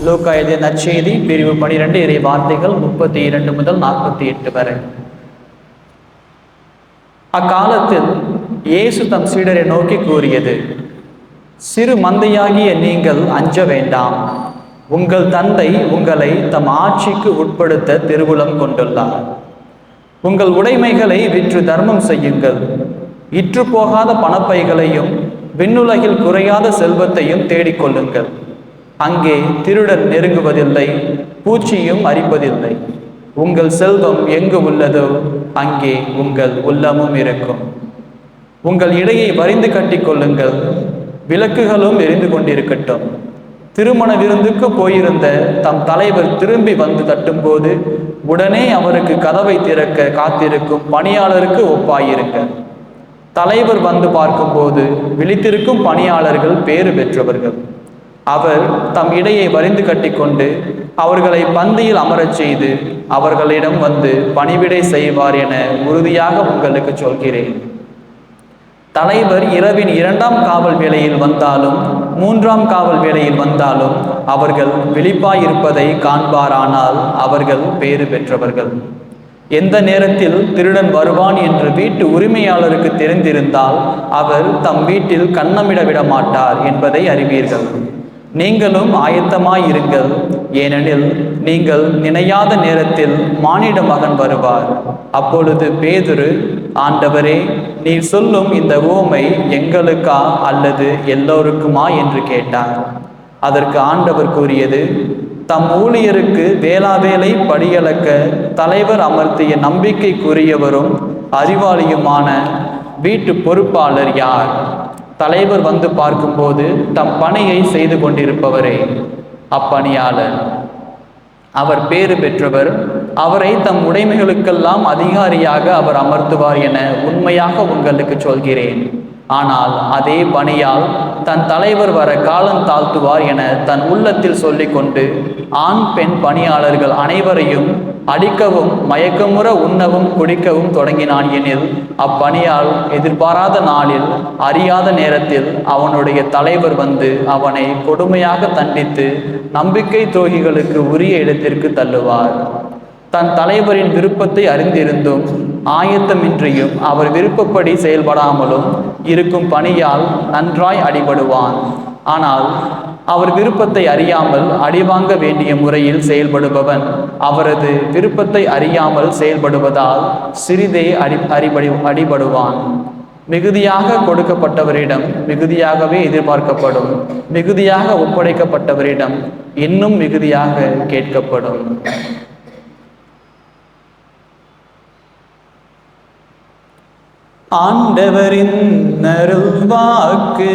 லூக்கா எழுதிய நற்செய்தி பிரிவு 12 இறை வார்த்தைகள் 32 முதல் 48 வரை. அக்காலத்தில் இயேசு தம் சீடரை நோக்கி கூறியது: சிறு மந்தையாகிய நீங்கள் அஞ்ச வேண்டாம். உங்கள் தந்தை உங்களை தம் ஆட்சிக்கு உட்படுத்த திருவுளம் கொண்டுள்ளார். உங்கள் உடைமைகளை விற்று தர்மம் செய்யுங்கள். இற்று போகாத பணப்பைகளையும் விண்ணுலகில் குறையாத செல்வத்தையும் தேடிக்கொள்ளுங்கள். அங்கே திருடன் நெருங்குவதில்லை, பூச்சியும் அரிப்பதில்லை. உங்கள் செல்வம் எங்கு உள்ளதோ அங்கே உங்கள் உள்ளமும் இருக்கும். உங்கள் இடையை வரிந்து கட்டிக்கொள்ளுங்கள். விளக்குகளும் எரிந்து கொண்டிருக்கட்டும். திருமண விருந்துக்கு போயிருந்த தம் தலைவர் திரும்பி வந்து தட்டும்போது உடனே அவருக்கு கதவை திறக்க காத்திருக்கும் பணியாளருக்கு ஒப்பாயிருங்கள். தலைவர் வந்து பார்க்கும்போது விழித்திருக்கும் பணியாளர்கள் பேறு பெற்றவர்கள். அவர் தம் இடையை வரிந்து கட்டிக்கொண்டு அவர்களை பந்தியில் அமரச் செய்து அவர்களிடம் வந்து பணிவிடை செய்வார் என உறுதியாக உங்களுக்கு சொல்கிறேன். தலைவர் இரவின் 2ஆம் காவல் வேளையில் வந்தாலும் 3ஆம் காவல் வேளையில் வந்தாலும் அவர்கள் விழிப்பாயிருப்பதை காண்பாரானால் அவர்கள் பேறு பெற்றவர்கள். எந்த நேரத்தில் திருடன் வருவான் என்று வீட்டு உரிமையாளருக்கு தெரிந்திருந்தால் அவர் தம் வீட்டில் கன்னமிட விட மாட்டார் என்பதை அறிவீர்கள். நீங்களும் ஆயத்தமாயிருங்கள், ஏனெனில் நீங்கள் நினையாத நேரத்தில் மானிட மகன் வருவார். அப்பொழுது பேதுரு, ஆண்டவரே, நீர் சொல்லும் இந்த உவமை எங்களுக்கா அல்லது எல்லோருக்குமா என்று கேட்டார். அதற்கு ஆண்டவர் கூறியது: தம் ஊழியருக்கு வேளாவேளை படியளக்க தலைவர் அமர்த்திய நம்பிக்கைக்குரியவரும் அறிவாளியுமான வீட்டு பொறுப்பாளர் யார்? தலைவர் வந்து பார்க்கும்போது தம் பணியை செய்து கொண்டிருப்பவரே அப்பணியாளர். அவர் பேறு பெற்றவர். அவரை தம் உடைமைகளுக்கெல்லாம் அதிகாரியாக அவர் அமர்த்துவார் என உண்மையாக உங்களுக்கு சொல்கிறேன். ஆனால் அதே பணியால் தன் தலைவர் வர காலம் தாழ்த்துவார் என தன் உள்ளத்தில் சொல்லிக்கொண்டு ஆண் பெண் பணியாளர்கள் அனைவரையும் அடிக்கவும் மயக்கமுற உண்ணவும் குடிக்கவும் தொடங்கினான். எனில் அப்பணியால் எதிர்பாராத நாளில் அறியாத நேரத்தில் அவனுடைய தலைவர் வந்து அவனை கொடுமையாக தண்டித்து நம்பிக்கை துரோகிகளுக்கு உரிய இடத்திற்கு தள்ளுவார். தன் தலைவரின் விருப்பத்தை அறிந்திருந்தும் ஆயத்தமின்றியும் அவர் விருப்பப்படி செயல்படாமலும் இருக்கும் பணியால் நன்றாய் அடிபடுவான். ஆனால் அவர் விருப்பத்தை அறியாமல் அடிவாங்க வேண்டிய முறையில் செயல்படுபவன் அவரது விருப்பத்தை அறியாமல் செயல்படுவதால் சிறிதே அடிபடுவான். மிகுதியாக கொடுக்கப்பட்டவரிடம் மிகுதியாகவே எதிர்பார்க்கப்படும். மிகுதியாக ஒப்படைக்கப்பட்டவரிடம் இன்னும் மிகுதியாக கேட்கப்படும். ஆண்டவரின் அருள்வாக்கு.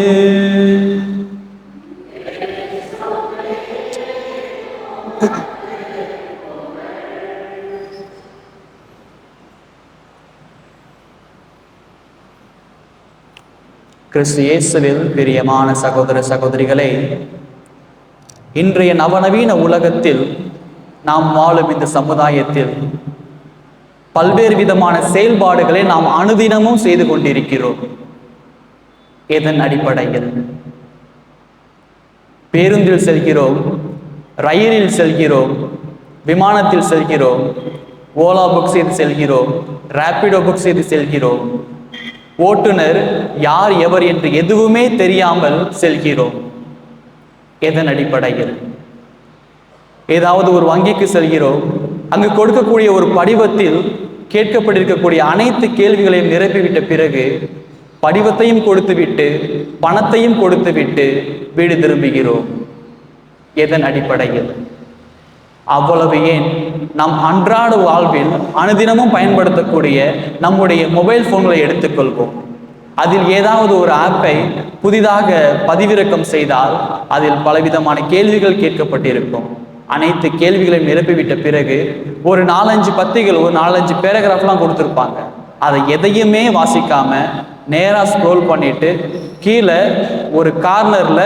கிறிஸ்து இயேசுவில் பிரியமான சகோதர சகோதரிகளே, இன்றைய நவநவீன உலகத்தில் நாம் வாழும் இந்த சமுதாயத்தில் பல்வேறு விதமான செயல்பாடுகளை நாம் அனுதினமும் செய்து கொண்டிருக்கிறோம். இதன் அடிப்படையில் பேருந்தில் செல்கிறோம், ரயிலில் செல்கிறோம், விமானத்தில் செல்கிறோம், ஓலா புக் செய்து செல்கிறோம், ரேபிடோ புக் செய்து செல்கிறோம். ஓட்டுநர் யார் எவர் என்று எதுவுமே தெரியாமல் செல்கிறோம். இதன் அடிப்படையில் ஏதாவது ஒரு வங்கிக்கு செல்கிறோம். அங்கு கொடுக்கக்கூடிய ஒரு படிவத்தில் கேட்கப்பட்டிருக்கக்கூடிய அனைத்து கேள்விகளையும் நிரப்பிவிட்ட பிறகு படிவத்தையும் கொடுத்துவிட்டு பணத்தையும் கொடுத்துவிட்டு வீடு திரும்புகிறோம். எதன் அடிப்படையில்? அவ்வளவு ஏன், நம் அன்றாட வாழ்வில் அனுதினமும் பயன்படுத்தக்கூடிய நம்முடைய மொபைல் போன்களை எடுத்துக்கொள்வோம். அதில் ஏதாவது ஒரு ஆப்பை புதிதாக பதிவிறக்கம் செய்தால் அதில் பலவிதமான கேள்விகள் கேட்கப்பட்டிருக்கும். அனைத்து கேள்விகளையும் நிரப்பிவிட்ட பிறகு ஒரு 4-5 பத்திகள், ஒரு 4-5 பேராகிராஃப்லாம் கொடுத்துருப்பாங்க. அதை எதையுமே வாசிக்காம நேராக ஸ்க்ரோல் பண்ணிட்டு கீழே ஒரு கார்னர்ல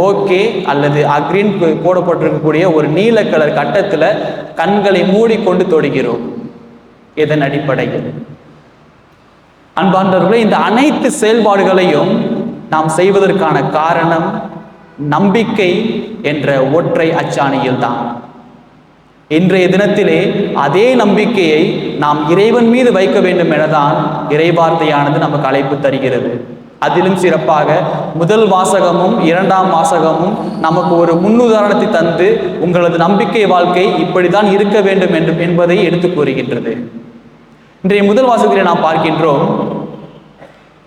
ஓகே அல்லது அக்ரின்னு போடப்பட்டிருக்கக்கூடிய ஒரு நீல கலர் கட்டத்தில் கண்களை மூடிக்கொண்டு தொடுகிறோம். இதன் அடிப்படையில் அன்பார்ந்தவர்களே, இந்த அனைத்து செயல்பாடுகளையும் நாம் செய்வதற்கான காரணம் நம்பிக்கை என்ற ஒற்றை அச்சாணியில் தான். இன்றைய தினத்திலே அதே நம்பிக்கையை நாம் இறைவன் மீது வைக்க வேண்டும் எனதான் இறைவார்த்தையானது நமக்கு அழைப்பு தருகிறது. அதிலும் சிறப்பாக முதல் வாசகமும் இரண்டாம் வாசகமும் நமக்கு ஒரு முன்னுதாரணத்தை தந்து உங்களது நம்பிக்கை வாழ்க்கை இப்படித்தான் இருக்க வேண்டும் என்பதை எடுத்து கூறுகின்றது. இன்றைய முதல் வாசகத்திலே நாம் பார்க்கின்றோம்,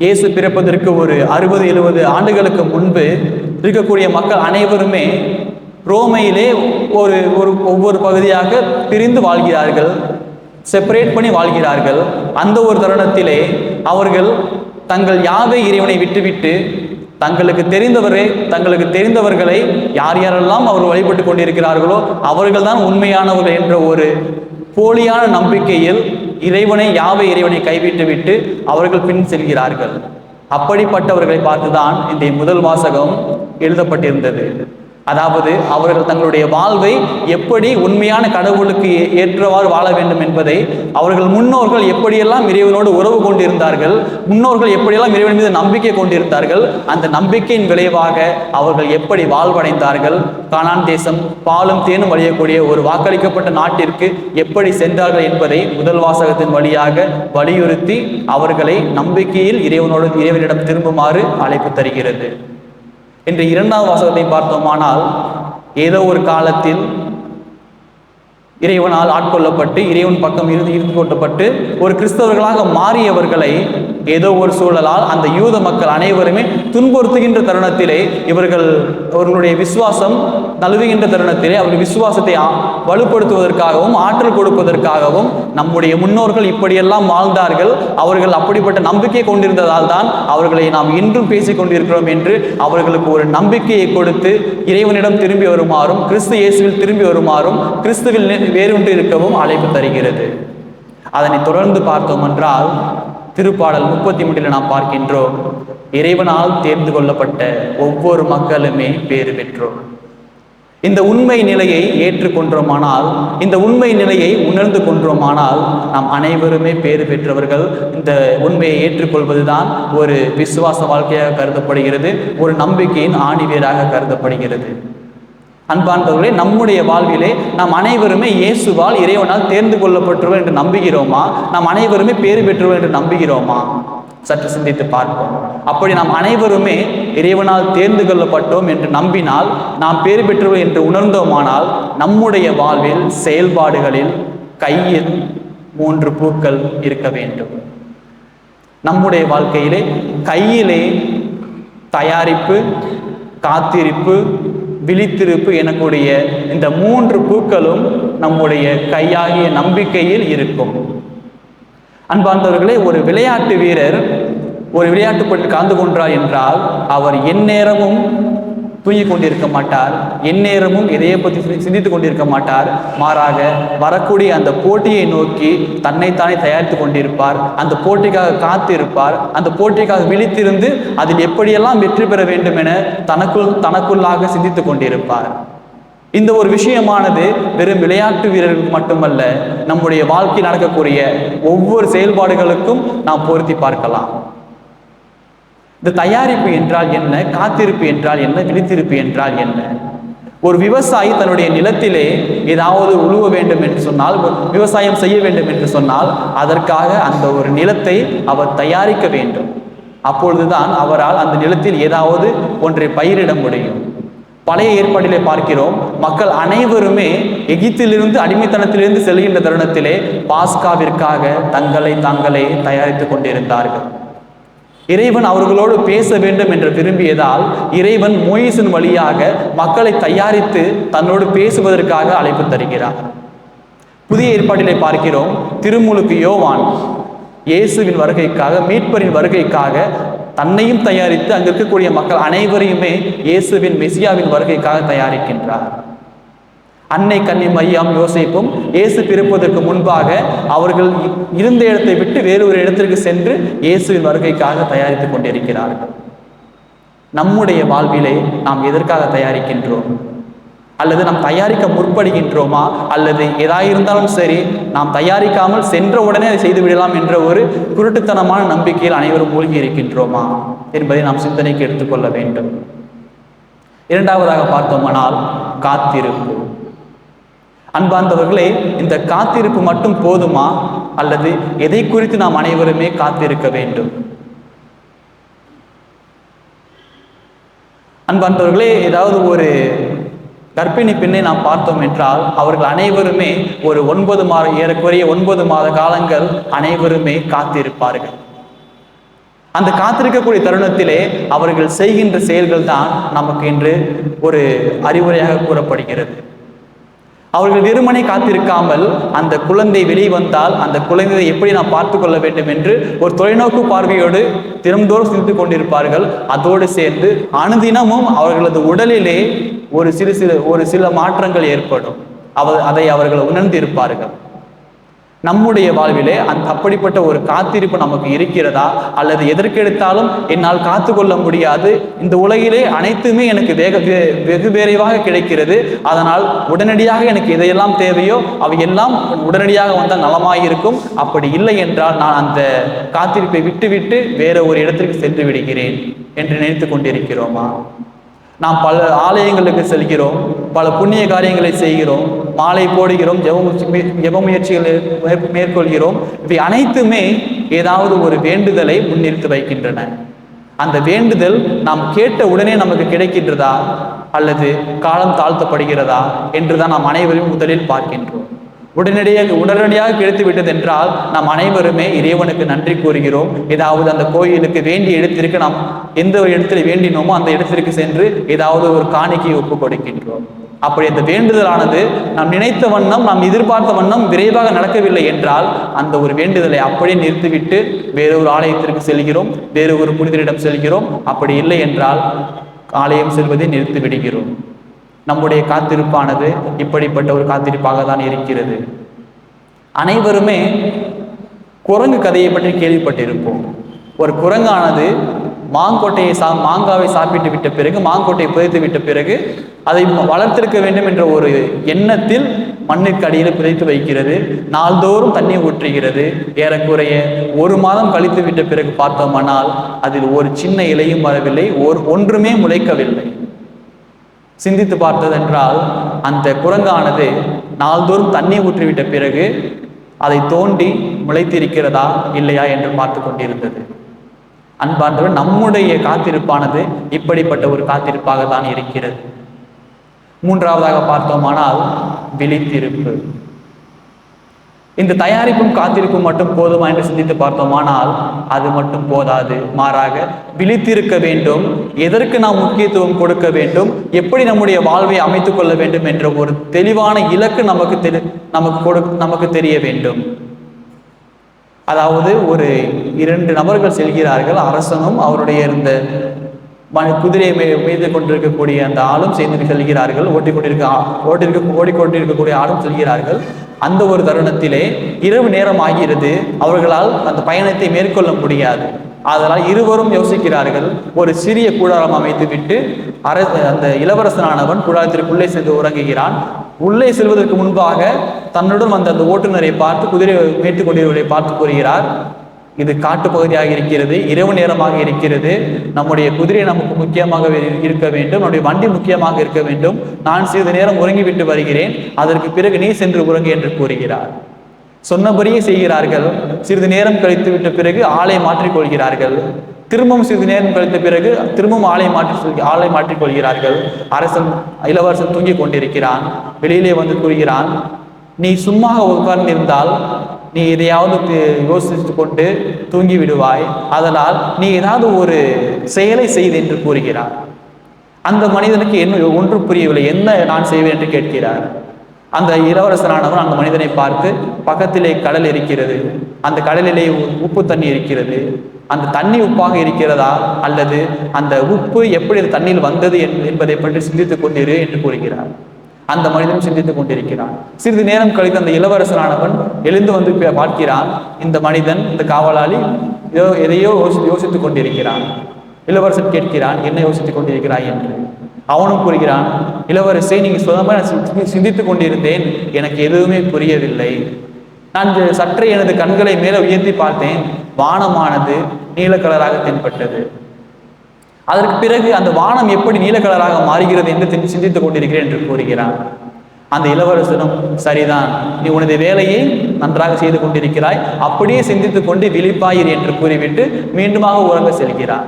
இயேசு பிறப்பதற்கு ஒரு 60-70 ஆண்டுகளுக்கு முன்பு இருக்கக்கூடிய மக்கள் அனைவருமே ரோமையிலே ஒவ்வொரு பகுதியாக பிரிந்து வாழ்கிறார்கள், செப்பரேட் பண்ணி வாழ்கிறார்கள். அந்த ஒரு தருணத்திலே அவர்கள் தங்கள் யாவை இறைவனை விட்டுவிட்டு தங்களுக்கு தெரிந்தவர்களை யாரெல்லாம் அவர் வழிபட்டு கொண்டிருக்கிறார்களோ அவர்கள் தான் உண்மையானவர்கள் என்ற ஒரு போலியான நம்பிக்கையில் யாவை இறைவனை கைவிட்டு விட்டு அவர்கள் பின் செல்கிறார்கள். அப்படிப்பட்டவர்களை பார்த்துதான் இந்த முதல் வாசகம் எழுதப்பட்டிருந்தது. அதாவது அவர்கள் தங்களுடைய வாழ்வை எப்படி உண்மையான கடவுளுக்கு ஏற்றவாறு வாழ வேண்டும் என்பதை அவர்கள் முன்னோர்கள் எப்படியெல்லாம் இறைவனோடு உறவு கொண்டிருந்தார்கள், முன்னோர்கள் எப்படியெல்லாம் இறைவன் மீது நம்பிக்கை கொண்டிருந்தார்கள், அந்த நம்பிக்கையின் விளைவாக அவர்கள் எப்படி வாழ்வடைந்தார்கள், கானான் தேசம் பாலும் தேனும் வழியக்கூடிய ஒரு வாக்களிக்கப்பட்ட நாட்டிற்கு எப்படி சென்றார்கள் என்பதை முதல் வாசகத்தின் வழியாக வலியுறுத்தி அவர்களை நம்பிக்கையில் இறைவனிடம் திரும்புமாறு அழைப்பு தருகிறது. இன்று இரண்டாம் வாசகத்தை பார்த்தோமானால், ஏதோ ஒரு காலத்தில் இறைவனால் ஆட்கொள்ளப்பட்டு இறைவன் பக்கம் இருந்து கொட்டப்பட்டு ஒரு கிறிஸ்தவர்களாக மாறியவர்களை ஏதோ ஒரு சூழலால் அந்த யூத மக்கள் அனைவருமே துன்புறுத்துகின்ற தருணத்திலே அவர்களுடைய விசுவாசம் நழுவுகின்ற தருணத்திலே அவருடைய விசுவாசத்தை வலுப்படுத்துவதற்காகவும் ஆற்றல் கொடுப்பதற்காகவும் நம்முடைய முன்னோர்கள் இப்படியெல்லாம் வாழ்ந்தார்கள், அவர்கள் அப்படிப்பட்ட நம்பிக்கை கொண்டிருந்ததால் தான் அவர்களை நாம் இன்றும் பேசிக் கொண்டிருக்கிறோம் என்று அவர்களுக்கு ஒரு நம்பிக்கையை கொடுத்து இறைவனிடம் திரும்பி வருமாறும் கிறிஸ்து இயேசுவில் திரும்பி வருமாறும் கிறிஸ்துவில் வேறொன்று இருக்கவும் அழைப்பு தருகிறது. அதனை தொடர்ந்து பார்த்தோம் என்றால் திருப்பாடல் 33 நாம் பார்க்கின்றோம், இறைவனால் தேர்ந்து கொள்ளப்பட்ட ஒவ்வொரு மக்களுமே பேறு பெற்றோர். இந்த உண்மை நிலையை ஏற்றுக்கொண்டோமானால், இந்த உண்மை நிலையை உணர்ந்து கொண்டோமானால் நாம் அனைவருமே பேறு பெற்றவர்கள். இந்த உண்மையை ஏற்றுக்கொள்வதுதான் ஒரு விசுவாச வாழ்க்கையாக கருதப்படுகிறது, ஒரு நம்பிக்கையின் ஆணிவேராக கருதப்படுகிறது. அன்பார்ந்தவர்களே, நம்முடைய வாழ்விலே நாம் அனைவருமே இயேசுவால் இறைவனால் தேர்ந்து கொள்ளப்பட்டவர் என்று நம்புகிறோமா? நாம் அனைவருமே பேறு பெற்றவர் என்று நம்புகிறோமா? சற்று சிந்தித்து பார்ப்போம். அப்படி நாம் அனைவருமே இறைவனால் தேர்ந்து கொள்ளப்பட்டோம் என்று நம்பினால், நாம் பேறு பெற்றவர் என்று உணர்ந்தோமானால், நம்முடைய வாழ்வில் செயல்பாடுகளில் கையில் 3 பூக்கள் இருக்க வேண்டும். நம்முடைய வாழ்க்கையிலே கையிலே தயாரிப்பு, காத்திருப்பு, விழித்திருப்பு எனக்கூடிய இந்த 3 பூக்களும் நம்முடைய கையாகிய நம்பிக்கையில் இருக்கும். அன்பார்ந்தவர்களே, ஒரு விளையாட்டு வீரர் ஒரு விளையாட்டு போட்டியில் கலந்து கொண்டார் என்றால் அவர் எந்நேரமும் தூங்கிக் கொண்டிருக்க மாட்டார், எந்நேரமும் இதையை பற்றி சிந்தித்துக் கொண்டிருக்க மாட்டார். மாறாக வரக்கூடிய அந்த போட்டியை நோக்கி தன்னைத்தானே தயாரித்து கொண்டிருப்பார், அந்த போட்டிக்காக காத்திருப்பார், அந்த போட்டிக்காக விழித்திருந்து அதில் எப்படியெல்லாம் வெற்றி பெற வேண்டும் என தனக்குள்ளாக சிந்தித்துக் கொண்டிருப்பார். இந்த ஒரு விஷயமானது வெறும் விளையாட்டு வீரர்களுக்கு மட்டுமல்ல, நம்முடைய வாழ்க்கையில் நடக்கக்கூடிய ஒவ்வொரு செயல்பாடுகளுக்கும் நாம் பொருத்தி பார்க்கலாம். இந்த தயாரிப்பு என்றால் என்ன, காத்திருப்பு என்றால் என்ன, விழித்திருப்பு என்றால் என்ன? ஒரு விவசாயி தன்னுடைய நிலத்திலே ஏதாவது உழுவ வேண்டும் என்று சொன்னால், விவசாயம் செய்ய வேண்டும் என்று சொன்னால், அதற்காக அந்த ஒரு நிலத்தை அவர் தயாரிக்க வேண்டும். அப்பொழுதுதான் அவரால் அந்த நிலத்தில் ஏதாவது ஒன்றை பயிரிட முடியும். பழைய ஏற்பாட்டிலே பார்க்கிறோம், மக்கள் அனைவருமே எகிப்திலிருந்து அடிமைத்தனத்திலிருந்து செல்கின்ற தருணத்திலே பாஸ்காவிற்காக தாங்களே தயாரித்துக் கொண்டிருந்தார்கள். இறைவன் அவர்களோடு பேச வேண்டும் என்று விரும்பியதால் இறைவன் மோயிசின் வழியாக மக்களை தயாரித்து தன்னோடு பேசுவதற்காக அழைப்பு தருகிறார். புதிய ஏற்பாட்டிலே பார்க்கிறோம், திருமுழுக்கு யோவான் இயேசுவின் வருகைக்காக, மீட்பரின் வருகைக்காக தன்னையும் தயாரித்து அங்கு இருக்கக்கூடிய மக்கள் அனைவரையுமே இயேசுவின் மெசியாவின் வருகைக்காக தயாரிக்கின்றார். அன்னை கன்னி மரியாம் யோசேப்பும் இயேசு பிறப்பதற்கு முன்பாக அவர்கள் இருந்த இடத்தை விட்டு வேறு ஒரு இடத்திற்கு சென்று இயேசுவின் வருகைக்காக தயாரித்துக் கொண்டிருக்கிறார்கள். நம்முடைய வாழ்விலே நாம் எதற்காக தயாரிக்கின்றோம்? அல்லது நாம் தயாரிக்க முற்படுகின்றோமா? அல்லது எதாயிருந்தாலும் சரி, நாம் தயாரிக்காமல் சென்ற உடனே அதை செய்து விடலாம் என்ற ஒரு குருட்டுத்தனமான நம்பிக்கையில் அனைவரும் மூழ்கி இருக்கின்றோமா என்பதை நாம் சிந்தனைக்கு எடுத்துக்கொள்ள வேண்டும். இரண்டாவதாக பார்த்தோமானால் காத்திருப்பு. அன்பார்ந்தவர்களே, இந்த காத்திருப்பு மட்டும் போதுமா, அல்லது எதை குறித்து நாம் அனைவருமே காத்திருக்க வேண்டும்? அன்பார்ந்தவர்களே, ஏதாவது ஒரு கர்ப்பிணி பெண்ணை நாம் பார்த்தோம் என்றால் அவர்கள் அனைவருமே ஒரு 9 மாத ஏறக்குறைய 9 மாத காலங்கள் அனைவருமே காத்திருப்பார்கள். அந்த காத்திருக்கக்கூடிய தருணத்திலே அவர்கள் செய்கின்ற செயல்கள் தான் நமக்கு இன்று ஒரு அறிவுரையாக கூறப்படுகிறது. அவர்கள் வெறுமனே காத்திருக்காமல் அந்த குழந்தை வெளிவந்தால் அந்த குழந்தையை எப்படி நாம் பார்த்து கொள்ள வேண்டும் என்று ஒரு தொலைநோக்கு பார்வையோடு தினம்தோறும் சிந்தித்துக் கொண்டிருப்பார்கள். அதோடு சேர்ந்து அனுதினமும் அவர்களது உடலிலே ஒரு சில மாற்றங்கள் ஏற்படும். அதை அவர்கள் உணர்ந்திருப்பார்கள். நம்முடைய வாழ்விலே அப்படிப்பட்ட ஒரு காத்திருப்பு நமக்கு இருக்கிறதா, அல்லது எதற்கெடுத்தாலும் என்னால் காத்து கொள்ள முடியாது, இந்த உலகிலே அனைத்துமே எனக்கு வெகு விரைவாக கிடைக்கிறது, அதனால் உடனடியாக எனக்கு எதையெல்லாம் தேவையோ அவையெல்லாம் உடனடியாக வந்தால் நலமாயிருக்கும், அப்படி இல்லை என்றால் நான் அந்த காத்திருப்பை விட்டுவிட்டு வேற ஒரு இடத்திற்கு சென்று விடுகிறேன் என்று நினைத்து கொண்டிருக்கிறோமா? நாம் பல ஆலயங்களுக்கு செல்கிறோம், பல புண்ணிய காரியங்களை செய்கிறோம், மாலை போடுகிறோம், ஜெப முயற்சிகளை மேற்கொள்கிறோம். இவை அனைத்துமே ஏதாவது ஒரு வேண்டுதலை முன்னிறுத்தி வைக்கின்றன. அந்த வேண்டுதல் நாம் கேட்ட உடனே நமக்கு கிடைக்கின்றதா, அல்லது காலம் தாழ்த்தப்படுகிறதா என்றுதான் நாம் அனைவரும் முதலில் பார்க்கின்றோம். உடனடியாக கிடைத்து விட்டது என்றால் நாம் அனைவருமே இறைவனுக்கு நன்றி கூறுகிறோம். ஏதாவது அந்த கோயிலுக்கு வேண்டிய இடத்திற்கு நாம் எந்த ஒரு இடத்துல வேண்டினோமோ அந்த இடத்திற்கு சென்று ஏதாவது ஒரு காணிக்கையை ஒப்புக் கொடுக்கின்றோம். அப்படி அந்த வேண்டுதலானது நாம் நினைத்த வண்ணம், நாம் எதிர்பார்த்த வண்ணம் விரைவாக நடக்கவில்லை என்றால் அந்த ஒரு வேண்டுதலை அப்படியே நிறுத்திவிட்டு வேறொரு ஆலயத்திற்கு செல்கிறோம், வேறு ஒரு புனிதரிடம் செல்கிறோம். அப்படி இல்லை என்றால் ஆலயம் செல்வதை நிறுத்தி விடுகிறோம். நம்முடைய காத்திருப்பானது இப்படிப்பட்ட ஒரு காத்திருப்பாக தான் இருக்கிறது. அனைவருமே குரங்கு கதையை பற்றி கேள்விப்பட்டிருப்போம். ஒரு குரங்கானது மாங்காவை சாப்பிட்டு விட்ட பிறகு, மாங்கொட்டையை புதைத்து விட்ட பிறகு அதை வளர்த்திருக்க வேண்டும் என்ற ஒரு எண்ணத்தில் மண்ணுக்கு அடியில் புதைத்து வைக்கிறது. நாள்தோறும் தண்ணி ஊற்றுகிறது. ஏறக்குறைய 1 மாதம் கழித்து விட்ட பிறகு பார்த்தோமானால் அதில் ஒரு சின்ன இலையும் வரவில்லை, ஒன்றுமே முளைக்கவில்லை. சிந்தித்து பார்த்ததென்றால் அந்த குரங்கானது நாள்தோறும் தண்ணி ஊற்றிவிட்ட பிறகு அதை தோண்டி முளைத்திருக்கிறதா இல்லையா என்று பார்த்து கொண்டிருந்தது. அன்பார்ந்தவர், நம்முடைய காத்திருப்பானது இப்படிப்பட்ட ஒரு காத்திருப்பாக தான் இருக்கிறது. மூன்றாவதாக பார்த்தோமானால் விழித்திருப்பு. இந்த தயாரிப்பும் காத்திருப்பும் மட்டும் போதுமா என்று சிந்தித்து பார்த்தோமானால் அது மட்டும் போதாது. மாறாக விழித்திருக்க வேண்டும், எதற்கு நாம் முக்கியத்துவம் கொடுக்க வேண்டும், எப்படி நம்முடைய வாழ்வை அமைத்துக் கொள்ள வேண்டும் என்ற ஒரு தெளிவான இலக்கு நமக்கு தெரிய வேண்டும். அதாவது ஒரு 2 நபர்கள் செல்கிறார்கள். அரசனும் அவருடைய இருந்த குதிரையை மீது கொண்டிருக்கக்கூடிய அந்த ஆளும் சேர்ந்து செல்கிறார்கள். ஓடிக்கொண்டிருக்கக்கூடிய ஆளும் செல்கிறார்கள். அந்த ஒரு தருணத்திலே இரவு நேரம் ஆகிறது. அவர்களால் அந்த பயணத்தை மேற்கொள்ள முடியாது. அதனால் இருவரும் யோசிக்கிறார்கள். ஒரு சிறிய கூடாரம் அமைத்து விட்டு அந்த இளவரசனானவன் கூடாரத்திற்குள்ளே சென்று உறங்குகிறான். உள்ளே செல்வதற்கு முன்பாக தன்னுடன் வந்த அந்த ஓட்டுநரை பார்த்து, குதிரை மேய்த்து கொண்டிருப்பதை பார்த்து கூறுகிறார், இது காட்டு பகுதியாக இருக்கிறது, இரவு நேரமாக இருக்கிறது, நம்முடைய குதிரை நமக்கு முக்கியமாக இருக்க வேண்டும், நம்முடைய வண்டி முக்கியமாக இருக்க வேண்டும், நான் சிறிது நேரம் உறங்கிவிட்டு வருகிறேன், அதற்கு பிறகு நீ சென்று உறங்கு என்று கூறுகிறார். சொன்னபடியே செய்கிறார்கள். சிறிது நேரம் கழித்து விட்ட பிறகு ஆளை மாற்றிக்கொள்கிறார்கள். திரும்பவும் சிறிது நேரம் கழித்த பிறகு திரும்பவும் ஆளை மாற்றிக்கொள்கிறார்கள். இளவரசன் தூங்கி கொண்டிருக்கிறான். வெளியிலே வந்து கூறுகிறான், நீ சும்மா உட்கார்ந்து இருந்தால் நீ எதையாவது யோசித்து கொண்டு தூங்கி விடுவாய், அதனால் நீ ஏதாவது ஒரு செயலை செய்து என்று கூறுகிறார். அந்த மனிதனுக்கு என்ன ஒன்று புரியவில்லை. என்ன நான் செய்வேன் என்று கேட்கிறார். அந்த இளவரசனானவன் அந்த மனிதனை பார்த்து, பக்கத்திலே கடல் இருக்கிறது, அந்த கடலிலே உப்பு தண்ணி இருக்கிறது, அந்த தண்ணி உப்பாக இருக்கிறதா அல்லது அந்த உப்பு எப்படி தண்ணீர் வந்தது என்பதை பற்றி சிந்தித்துக் கொண்டிரு என்று கூறுகிறார். அந்த மனிதனும் சிந்தித்துக் கொண்டிருக்கிறான். சிறிது நேரம் கழித்து அந்த இளவரசனானவன் எழுந்து வந்து பார்க்கிறான். இந்த மனிதன், இந்த காவலாளி எதையோ யோசித்துக் கொண்டிருக்கிறான். இளவரசன் கேட்கிறான், என்ன யோசித்துக் கொண்டிருக்கிறாய் என்று. அவனும் கூறுகிறான், இளவரசே, நீங்க சொன்னமா சிந்தித்துக் கொண்டிருந்தேன், எனக்கு எதுவுமே புரியவில்லை. நான் சற்றே எனது கண்களை மேலே உயர்த்தி பார்த்தேன், வானமானது நீல கலராக தென்பட்டது. அதற்கு பிறகு அந்த வானம் எப்படி நீல கலராக மாறுகிறது என்று சிந்தித்துக் கொண்டிருக்கிறேன் என்று கூறுகிறான். அந்த இளவரசனும், சரிதான், நீ உனது வேலையை நன்றாக செய்து கொண்டிருக்கிறாய், அப்படியே சிந்தித்துக் கொண்டு விழிப்பாயிரு என்று கூறிவிட்டு மீண்டுமாக உறங்க செல்கிறான்.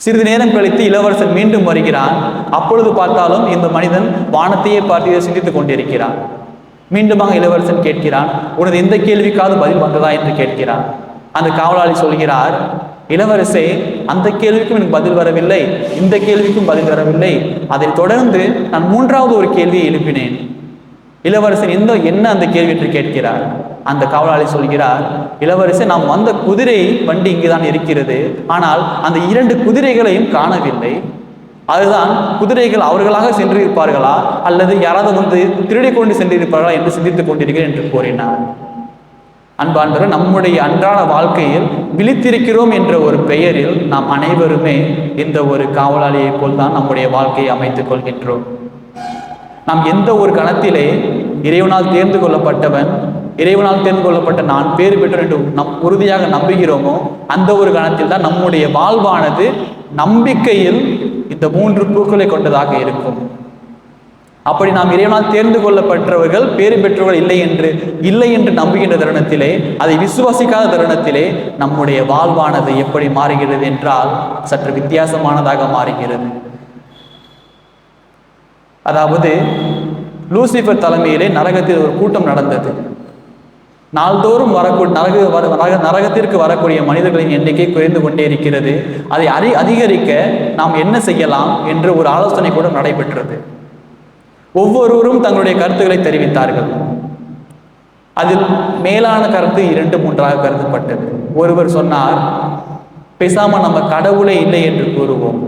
சிறிது நேரம் கழித்து இளவரசன் மீண்டும் வருகிறான். அப்பொழுது பார்த்தாலும் இந்த மனிதன் வானத்தையே பார்த்து சிந்தித்துக் கொண்டிருக்கிறான். மீண்டுமாக இளவரசன் கேட்கிறான், உனது எந்த கேள்விக்காவது பதில் வந்ததா என்று கேட்கிறான். அந்த காவலாளி சொல்கிறார், இளவரசே, அந்த கேள்விக்கும் எனக்கு பதில் வரவில்லை, இந்த கேள்விக்கும் பதில் வரவில்லை. அதைத் தொடர்ந்து நான் மூன்றாவது ஒரு கேள்வியை எழுப்பினேன். இளவரசன் என்ன அந்த கேள்வி என்று கேட்கிறார். அந்த காவலாளி சொல்கிறார், இளவரசே, நாம் வந்த குதிரை வண்டி இங்குதான் இருக்கிறது, ஆனால் அந்த 2 குதிரைகளையும் காணவில்லை. அதுதான் குதிரைகள் அவர்களாக சென்றிருப்பார்களா அல்லது யாராவது வந்து திருடி கொண்டு சென்றிருப்பார்களா என்று சிந்தித்துக் கொண்டிருக்கிறேன் என்று கூறினார். அன்பார்ந்தவர்கள், நம்முடைய அன்றாட வாழ்க்கையில் விழித்திருக்கிறோம் என்ற ஒரு பெயரில் நாம் அனைவருமே இந்த ஒரு காவலாளியை போல் தான் நம்முடைய வாழ்க்கையை அமைத்துக் கொள்கின்றோம். நாம் எந்த ஒரு கணத்திலே இறைவனால் தேர்ந்து கொள்ளப்பட்டவன், இறைவனால் தேர்ந்து கொள்ளப்பட்ட நான் பேறு பெற்றோம் என்று உறுதியாக நம்புகிறோமோ அந்த ஒரு கணத்தில் தான் நம்முடைய வாழ்வானது நம்பிக்கையில் இந்த 3 பூக்களை கொண்டதாக இருக்கும். அப்படி நாம் இறைவனால் தேர்ந்து கொள்ளப்பட்டவர்கள் பேறு பெற்றவர்கள் இல்லை என்று நம்புகின்ற தருணத்திலே, அதை விசுவாசிக்காத தருணத்திலே நம்முடைய வாழ்வானது எப்படி மாறுகிறது என்றால் சற்று வித்தியாசமானதாக மாறுகிறது. அதாவது லூசிபர் தலைமையிலே நரகத்தில் ஒரு கூட்டம் நடந்தது. நாள்தோறும் நரகத்திற்கு வரக்கூடிய மனிதர்களின் எண்ணிக்கை குறைந்து கொண்டே இருக்கிறது. அதை அதிகரிக்க நாம் என்ன செய்யலாம் என்று ஒரு ஆலோசனை கூட நடைபெற்றது. ஒவ்வொருவரும் தங்களுடைய கருத்துக்களை தெரிவித்தார்கள். அதில் மேலான கருத்து 2-3 கருதப்பட்டது. ஒருவர் சொன்னார், பேசாம நம்ம கடவுளே இல்லை என்று கூறுவோம்,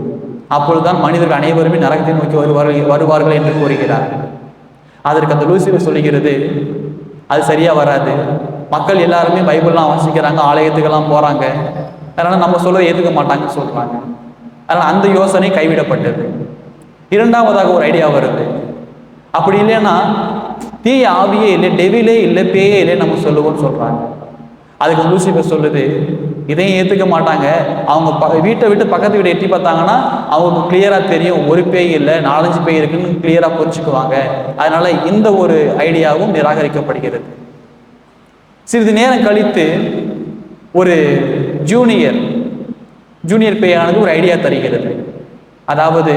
அப்பொழுதுதான் மனிதர்கள் அனைவருமே நரகத்தை நோக்கி வருவார்கள் என்று கூறுகிறார். அதற்கு அந்த லூசிபர் சொல்லுகிறது, அது சரியா வராது. மக்கள் எல்லாருமே பைபிள்லாம் வாசிக்கிறாங்க, ஆலயத்துக்கெல்லாம் போறாங்க, அதனால நம்ம சொல்ல ஏற்றுக்க மாட்டாங்கன்னு சொல்றாங்க. அதனால அந்த யோசனை கைவிடப்பட்டது. 2வது ஒரு ஐடியா வருது. அப்படி இல்லைன்னா தீய ஆவியே இல்லை, டெவிலே இல்லை, பேயே இல்லை நம்ம சொல்லுவோம்னு சொல்றாங்க. அதுக்கு லூசிபர் சொல்லுது, இதையும் ஏற்றுக்க மாட்டாங்க. அவங்க வீட்டை விட்டு பக்கத்து வீட்டை எட்டி பார்த்தாங்கன்னா அவங்களுக்கு கிளியரா தெரியும், ஒரு பேய் இல்லை 4-5 பேய் இருக்குன்னு கிளியரா புரிஞ்சுக்குவாங்க. அதனால இந்த ஒரு ஐடியாவும் நிராகரிக்கப்படுகிறது. சிறிது நேரம் கழித்து ஒரு ஜூனியர் பேயானது ஒரு ஐடியா தருகிறது. அதாவது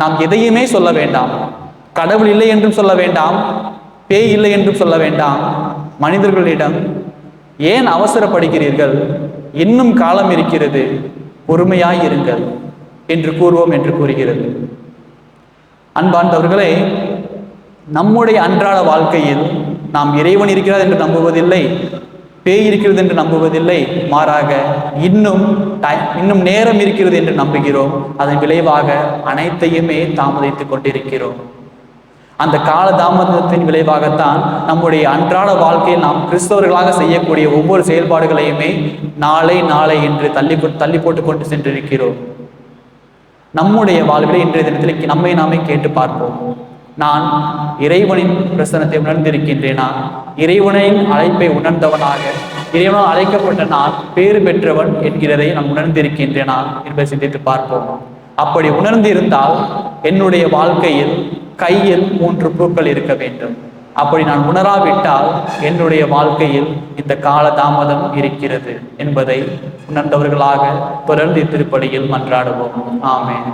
நாம் எதையுமே சொல்ல வேண்டாம், கடவுள் இல்லை என்றும் சொல்ல வேண்டாம், பேய் இல்லை என்றும் சொல்ல வேண்டாம், மனிதர்களிடம் ஏன் அவசரப்படுகிறீர்கள், இன்னும் காலம் இருக்கிறது, பொறுமையாய் இருங்கள் என்று கூறுவோம் என்று கூறுகிறது. அன்பார்ந்தவர்களே, நம்முடைய அன்றாட வாழ்க்கையில் நாம் இறைவன் இருக்கிறார் என்று நம்புவதில்லை, பேய் இருக்கிறது என்று நம்புவதில்லை, மாறாக இன்னும் நேரம் இருக்கிறது என்று நம்புகிறோம். அதன் விளைவாக அனைத்தையுமே தாமதித்துக் கொண்டிருக்கிறோம். அந்த கால தாமதத்தின் விளைவாகத்தான் நம்முடைய அன்றாட வாழ்க்கையில் நாம் கிறிஸ்தவர்களாக செய்யக்கூடிய ஒவ்வொரு செயல்பாடுகளையுமே நாளை என்று தள்ளி போட்டு கொண்டு சென்றிருக்கிறோம். நம்முடைய வாழ்வில் இன்றைய தினத்தில் நம்மை நாமே கேட்டு பார்ப்போம். நான் இறைவனின் பிரசனத்தை உணர்ந்திருக்கின்றேனா? இறைவனின் அழைப்பை உணர்ந்தவனாக, இறைவனால் அழைக்கப்பட்ட நான் பேறு பெற்றவன் என்கிறதை நான் உணர்ந்திருக்கின்றேனா என்பதை சிந்தித்து பார்ப்போம். அப்படி உணர்ந்திருந்தால் என்னுடைய வாழ்க்கையில் கையில் 3 பூக்கள் இருக்க வேண்டும். அப்படி நான் உணராவிட்டால் என்னுடைய வாழ்க்கையில் இந்த கால தாமதம் இருக்கிறது என்பதை உணர்ந்தவர்களாக தொடர்ந்து திருப்பலியில் மன்றாடுவோம். ஆமென்.